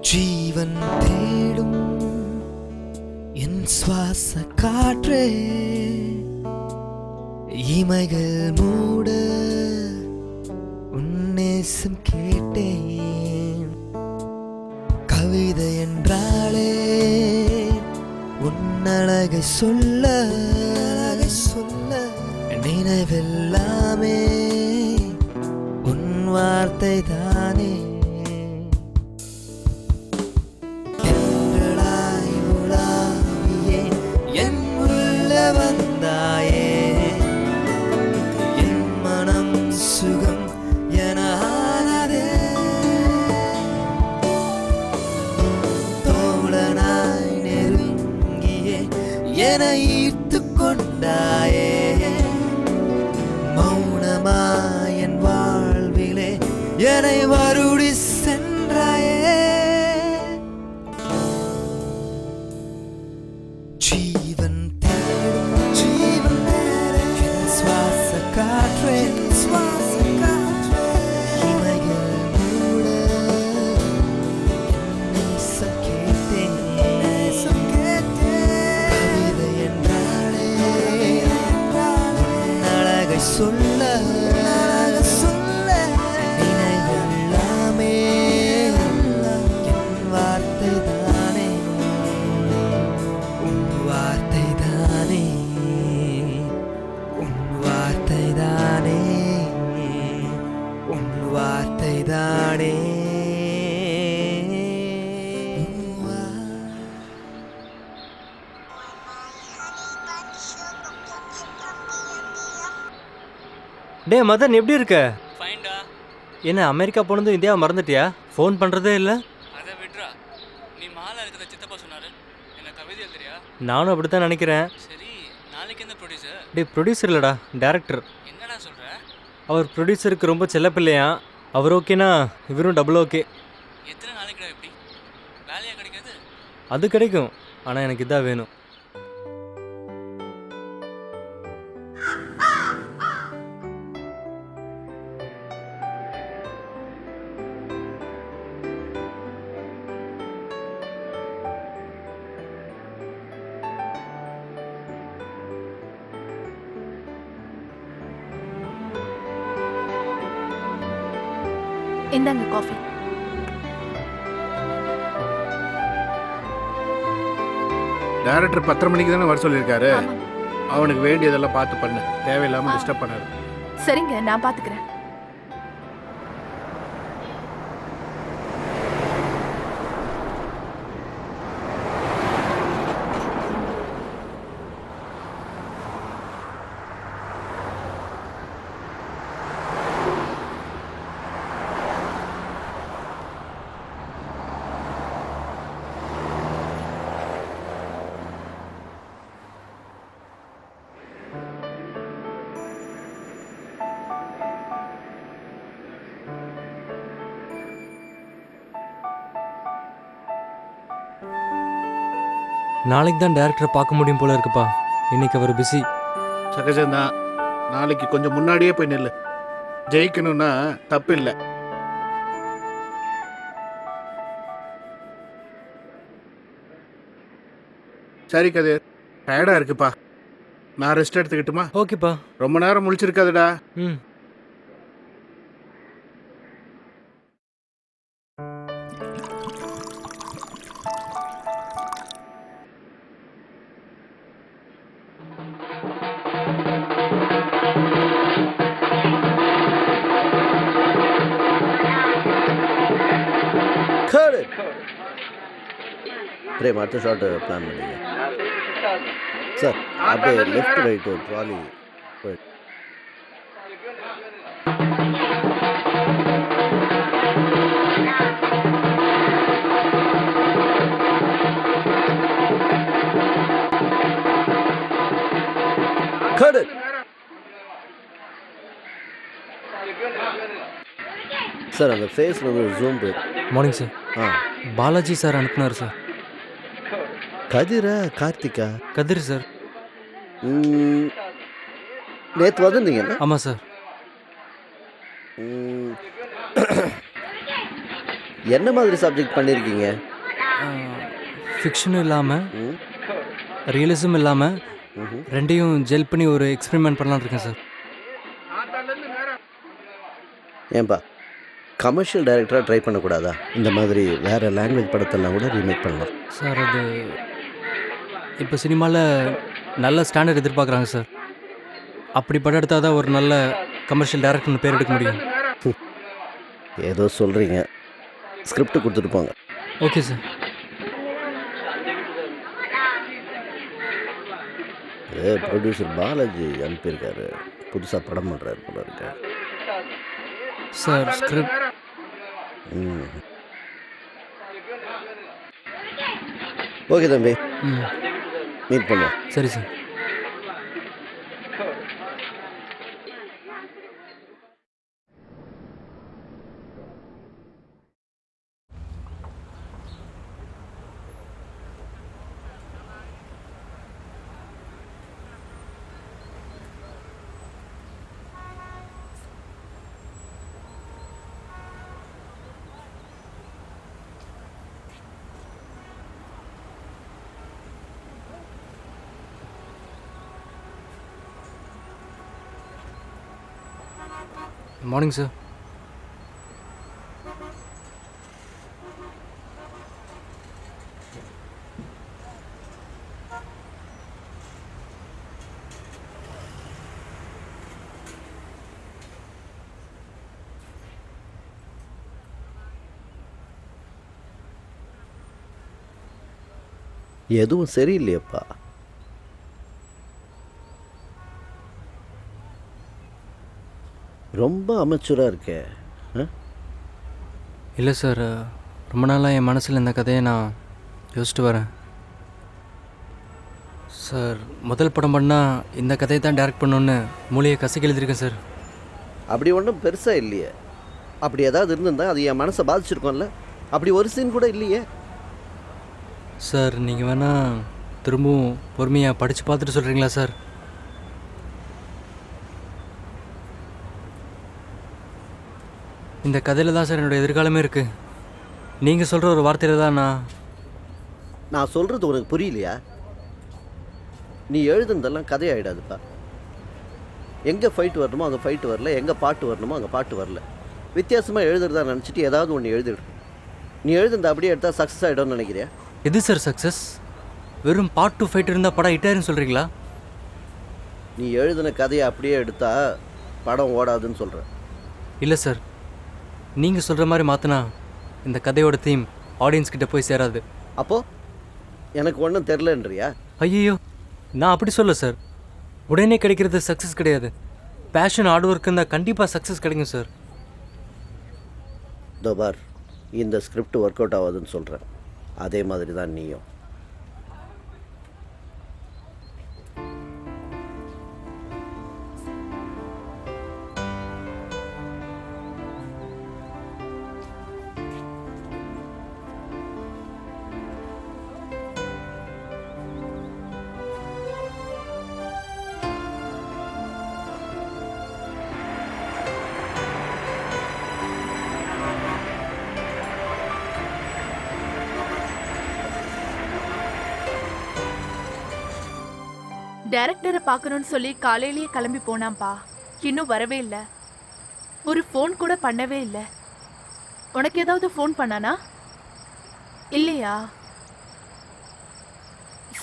ஜீவன் தேடும் என் சுவாச காற்றே, இமைகள் மூட உன்னேசம் கேட்டேன். கவிதை என்றாலே உன்னழகை சொல்ல நினைவெல்லாமே உன் வார்த்தை தானே. வந்தாயே என் மனம் சுகம் என ஆனதே. தோழனாய் நெருங்கியே என ஈர்த்து கொண்டாயே, மௌனமாய் என் வாழ்விலே என்னை வருடி சென்றாயே. ஜீவன் காற்றே, இமைகள் மூட நேசம் கேட்டேன். கவிதை என்றாலே அழகை சொல்ல நினைவெல்லாமே என் வார்த்தை தானே, உன் வார்த்தை தானே, உன் வார்த்தை தானே, உன் வார்த்தை தானே. டே மதன், எப்படி இருக்க? ஃபைன்டா. என்ன அமெரிக்கா போனதும் இந்தியாவை மறந்துட்டியா? ஃபோன் பண்ணுறதே இல்லை. அதை விட்றா, நீ மாலை இருக்கிறத சித்தப்பா சொன்னாரு. என்ன கவிதை எழுதுறியா? நானும் அப்படி தான் நினைக்கிறேன். சரி, நாளைக்கு எந்த ப்ரொடியூசர்? டே ப்ரொடியூசர் இல்லைடா, டேரக்டர். என்னடா சொல்ற? அவர் ப்ரொடியூசருக்கு ரொம்ப செல்லப்பில்லையா. அவர் ஓகேனா இவரும் டபுள் ஓகே. எத்தனை நாளைக்குடா எப்படி வேலையா கிடைக்காது? அது கிடைக்கும், ஆனால் எனக்கு இதான் வேணும். இந்தாங்க காஃபி. டைரக்டர் 10:30 மணிக்கு தானே வர சொல்லியிருக்காரு. அவனுக்கு வேண்டியதெல்லாம் பார்த்து பண்ணு, தேவையில்லாம டிஸ்டர்ப் பண்ணாரு. சரிங்க, நான் பாத்துக்கிறேன். நாளைக்கு தான் டேரக்டரை பார்க்க முடியும் போல இருக்குப்பா. இன்னைக்கு அவர் பிஸி. சகஜம்தான், நாளைக்கு கொஞ்சம் முன்னாடியே போய் நில்லு. ஜெயிக்கணும்னா தப்பு இல்லை. சரி கதிர், டயர்டா இருக்குப்பா, நான் ரெஸ்ட் எடுத்துக்கிட்டுமா? ஓகேப்பா. ரொம்ப நேரம் முழிச்சிருக்காதுடா. ம். பிரேம் அடுத்த ஷாட் பிளான் பண்ணிங்க சார். அப்படியே left right trolley cut. Sir அந்த ஃபேஸில் வந்து ஜூம் போயிடும். Morning sir. ஆ பாலாஜி சார் அனுப்புனார் சார். கதிரா கார்த்திகா? கதிர் சார். நேற்று வந்திருந்தீங்கல்ல? ஆமாம் சார். என்ன மாதிரி சப்ஜெக்ட் பண்ணியிருக்கீங்க? ஃபிக்ஷனும் இல்லாமல் ம் ரியலிசம் இல்லாமல் ம்ஹும். ரெண்டையும் ஜெல் பண்ணி ஒரு எக்ஸ்பெரிமெண்ட் பண்ணலான்னு இருக்கேன் சார். ஏன்பா கமர்ஷியல் டைரக்டராக ட்ரை பண்ணக்கூடாதா? இந்த மாதிரி வேறு லாங்குவேஜ் படத்தெல்லாம் கூட ரீமேக் பண்ணலாம். சார் அது இப்போ சினிமாவில் நல்ல ஸ்டாண்டர்ட் எதிர்பார்க்குறாங்க சார். அப்படி படம் எடுத்தால் தான் ஒரு நல்ல கமர்ஷியல் டைரக்டர்னு பேர் எடுக்க முடியும். ஏதோ சொல்கிறீங்க. ஸ்கிரிப்ட் கொடுத்துட்டு போங்க. Okay sir. ப்ரொடியூசர் பாலாஜி அனுப்பியிருக்காரு. புதுசாக படம் பண்ணுறாரு போல இருக்கு. சார் ஸ்கிரிப்ட் ம் ஓகே தம்பி, மீட் பண்ணுவோம். சரி சார். Morning sir. எதுவும் சரியில்லையப்பா. ரொம்ப அமைச்சராக இருக்கே. இல்லை சார், ரொம்ப நாளாக என் மனசில் இந்த கதையை நான் யோசிச்சுட்டு வரேன் சார். முதல் படம் பண்ணால் இந்த கதையை தான் டைரக்ட் பண்ணணுன்னு மூளையை கசக்கி எழுதியிருக்கேன் சார். அப்படி ஒன்றும் பெருசாக இல்லையே. அப்படி ஏதாவது இருந்திருந்தா அது என் மனசை பாதிச்சிருக்கோம்ல. அப்படி ஒரு சீன் கூட இல்லையே சார். நீங்கள் வேணால் திரும்பவும் பொறுமையாக படித்து பார்த்துட்டு சொல்கிறீங்களா சார்? இந்த கதையில் தான் சார் என்னோடய எதிர்காலமே இருக்குது. நீங்கள் சொல்கிற ஒரு வார்த்தையில் தான் நான் சொல்கிறது உனக்கு புரியலையா? நீ எழுதுனதெல்லாம் கதையாயிடாதுப்பா. எங்கே ஃபைட் வரணுமோ அங்கே ஃபைட்டு வரல, எங்கே பாட்டு வரணுமோ அங்கே பாட்டு வரல. வித்தியாசமாக எழுதுறதா நினச்சிட்டு ஏதாவது ஒன்று எழுதிடு. நீ எழுதுனது அப்படியே எடுத்தால் சக்ஸஸ் ஆகிடும்னு நினைக்கிறியா? எது சார் சக்ஸஸ்? வெறும் பார்ட் 2 ஃபைட் இருந்தால் படம் ஹிட்டாருன்னு சொல்கிறீங்களா? நீ எழுதின கதையை அப்படியே எடுத்தால் படம் ஓடாதுன்னு சொல்கிறேன். இல்லை சார், நீங்கள் சொல்கிற மாதிரி மாற்றினா இந்த கதையோட தீம் ஆடியன்ஸ் கிட்ட போய் சேராது. அப்போது எனக்கு ஒன்றும் தெரிலன்றியா? ஐயோ, நான் அப்படி சொல்ல சார். உடனே கிடைக்கிறது சக்ஸஸ் கிடையாது. பேஷன் ஹார்ட் ஒர்க் இருந்தால் கண்டிப்பாக சக்ஸஸ் கிடைக்கும் சார். தோபார், இந்த ஸ்கிரிப்ட் ஒர்க் அவுட் ஆகாதுன்னு சொல்கிறேன். அதே மாதிரி தான் நீயும். டைரக்டரை பார்க்கணும்னு சொல்லி காலையிலேயே கிளம்பி போனாம்பா. இன்னும் வரவே இல்லை. ஒரு ஃபோன் கூட பண்ணவே இல்லை. உனக்கு ஏதாவது ஃபோன் பண்ணானா? இல்லையா?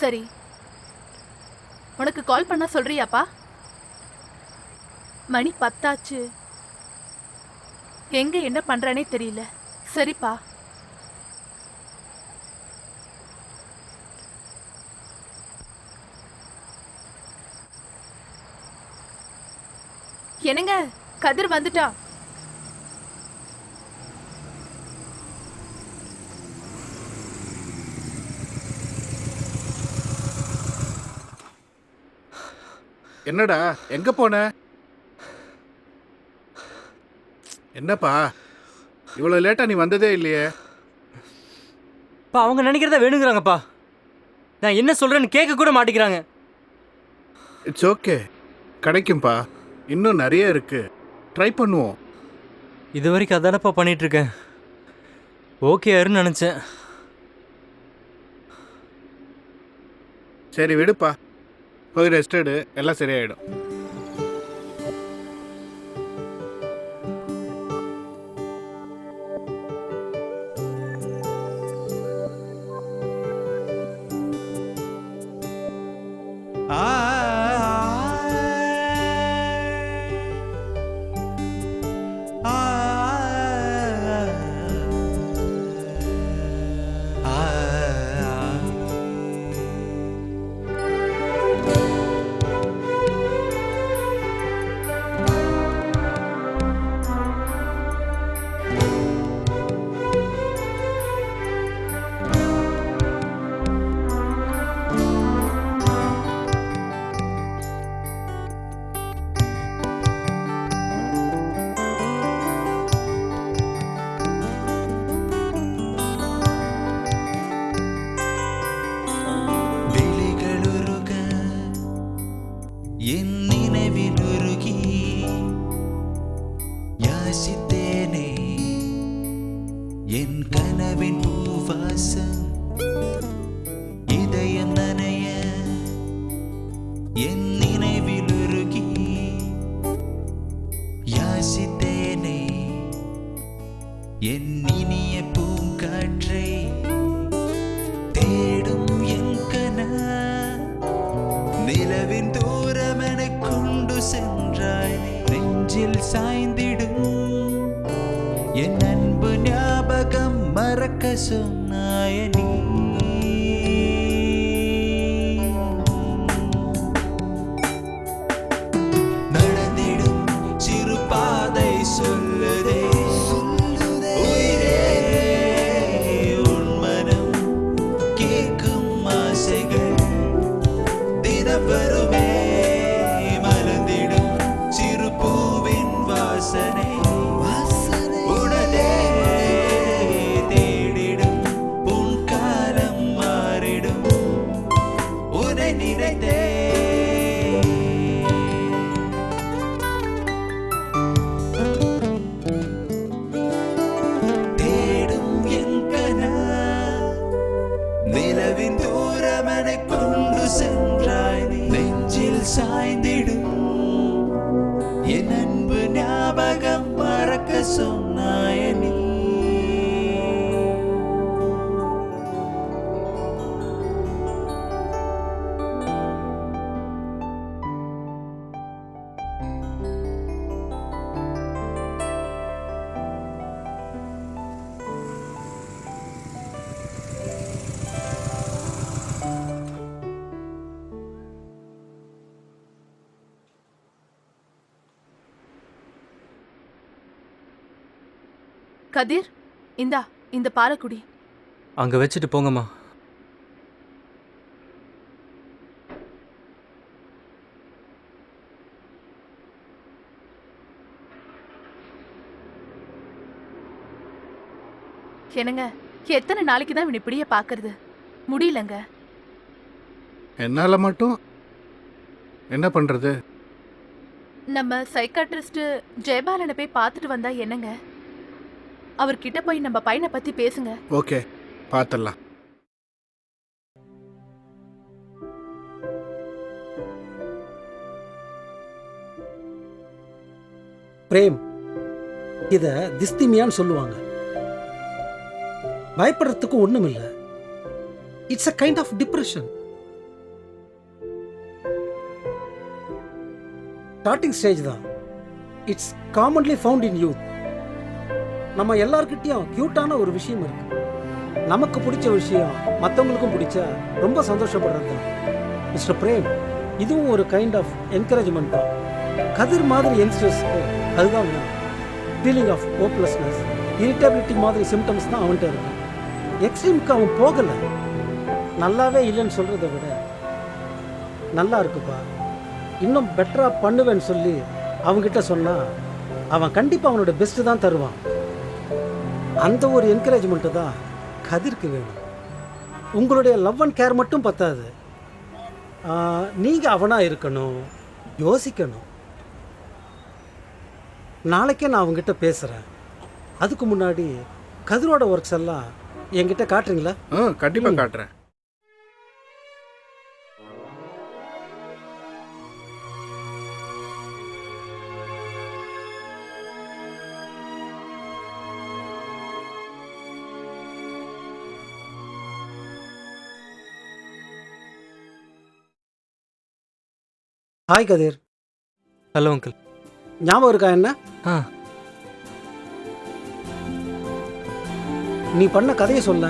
சரி, உனக்கு கால் பண்ண சொல்றியாப்பா? மணி 10 ஆச்சு. எங்க என்ன பண்றானே தெரியல. சரிப்பா. என்னங்க, கதிர் வந்துட்டா. என்னடா எங்க போன? என்னப்பா இவ்வளோ லேட்டா நீ வந்ததே இல்லையே? பா அவங்க நினைக்கிறத வேணுங்கிறாங்கப்பா. நான் என்ன சொல்கிறேன்னு கேட்க கூட மாட்டேங்கிறாங்க. இட்ஸ் ஓகே, கிடைக்கும்பா. இன்னும் நிறைய இருக்கு, ட்ரை பண்ணுவோம். இது வரைக்கும் அதானப்பா பண்ணிகிட்ருக்கேன். ஓகே ஆருன்னு நினச்சேன். சரி விடுப்பா, போய் ரெஸ்ட் எடு, எல்லாம் சரியாயிடும். என் நினைவிலுருகி யாசித்தேனே என் கனவின் பூவாசம் இதயம் நனைய என் நினைவிலுருகி யாசித்தேனே என் இனிய பூங்காற்றை தேடும் என் கனா நிலவின் தூரமென கொண்டு சென்றாய் நெஞ்சில் சாய்ந்திடும் என் அன்பு ஞாபகம் மறக்க சொன்னாய நீ நடந்திடும் சிறு பாதை சொல்லுதே உயிரே உன் மனம் கேட்கும் ஆசைகள் வருமே மலர்ந்திடும் சிறு பூவின் வாசனை உடனே தேடிடும் உன் காலம் மாறிடும் உன்னை நினைத்தே தேடும் என் கனா நிலவின் தூரமனை கொண்டு சென்றாய் நெஞ்சில் சாய்ந்திடும் என் அன்பு ஞாபகம் மறக்க சொன்னாய நீ கதிர், இந்தா இந்த பாலக்குடி. அங்கே வச்சுட்டு போங்கம்மா. என்னங்க, எத்தனை நாளைக்கு தான் இவன் இப்படியே பார்க்கறது? முடியலங்க. என்னால மட்டும் என்ன பண்றது? நம்ம சைக்காட்ரிஸ்ட் ஜெயபாலனை போய் பார்த்துட்டு வந்தா என்னங்க? அவர்கிட்ட போய் நம்ம பையனை பத்தி பேசுங்க. ஓகே, பார்த்துடலாம். பிரேம், இத திஸ்திமியான்னு சொல்லுவாங்க. பயப்படுறதுக்கு ஒண்ணும் இல்லை. It's a kind of depression. Starting stage தான். It's commonly found in youth. நம்ம எல்லார்கிட்டையும் கியூட்டான ஒரு விஷயம் இருக்கு. நமக்கு பிடிச்ச விஷயம் மற்றவங்களுக்கும் பிடிச்சா ரொம்ப சந்தோஷப்படுறது தான். மிஸ்டர் பிரேம், இதுவும் ஒரு கைண்ட் ஆஃப் என்கரேஜ்மெண்ட் தான். கதிர் மாதிரி யங்ஸ்டர்ஸ்க்கு அதுதான் வேணும். ஃபீலிங் ஆஃப் ஹோப்லெஸ்னஸ், இரிட்டபிலிட்டி மாதிரி சிம்டம்ஸ் தான் அவன்கிட்ட இருக்கு. எக்ஸ்ட்ரீமுக்கு அவன் போகலை. நல்லாவே இல்லைன்னு சொல்கிறத விட நல்லா இருக்குப்பா, இன்னும் பெட்டராக பண்ணுவேன்னு சொல்லி அவன்கிட்ட சொன்னால் அவன் கண்டிப்பாக அவனோட பெஸ்ட்டு தான் தருவான். அந்த ஒரு என்கரேஜ்மெண்ட்டு தான் கதிர்க்கு வேணும். உங்களுடைய லவ் அண்ட் கேர் மட்டும் பத்தாது, நீங்கள் அவனாக இருக்கணும், யோசிக்கணும். நாளைக்கே நான் அவங்ககிட்ட பேசுகிறேன். அதுக்கு முன்னாடி கதிரோட ஒர்க்ஸ் எல்லாம் என்கிட்ட காட்டுறீங்களா? கண்டிப்பாக காட்டுறேன். ஹாய் கதிர். Hello uncle. ஞாபகம் இருக்கா என்ன? ஆ நீ பண்ண கதையை சொல்ல.